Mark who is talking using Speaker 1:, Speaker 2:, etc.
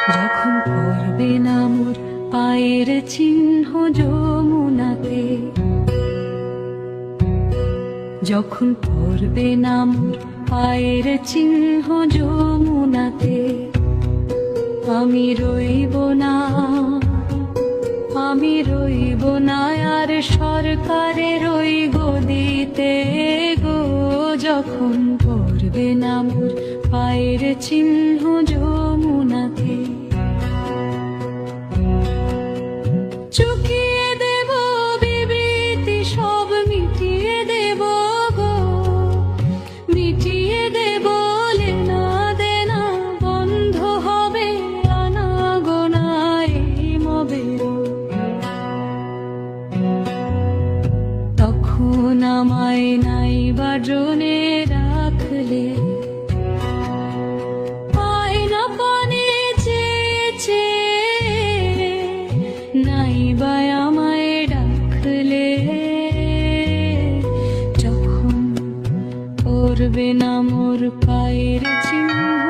Speaker 1: যখন পড়বে না মোর পায়ের চিহ্ন যমুনাতে, যখন পড়বে না মোর পায়ের চিহ্ন যমুনাতে, আমি রইব না, আমি রইব না আর সরকারের ওই গদিতে গো। যখন পড়বে না মোর পায়ের চিহ্ন যমুনাতে, চুকিয়ে দেব বিবৃতি সব মিটিয়ে দেব গো, মিটিয়ে দেব লেনা দেনা, বন্ধ হবে আনাগোনা এই মবের। তখন আমায় নাই বাজনে রাখলে, আয়না পানে চেয়েছে নাই বা আমায় ডাকলে, যখন পড়বে না মোর পায়ের চিহ্ন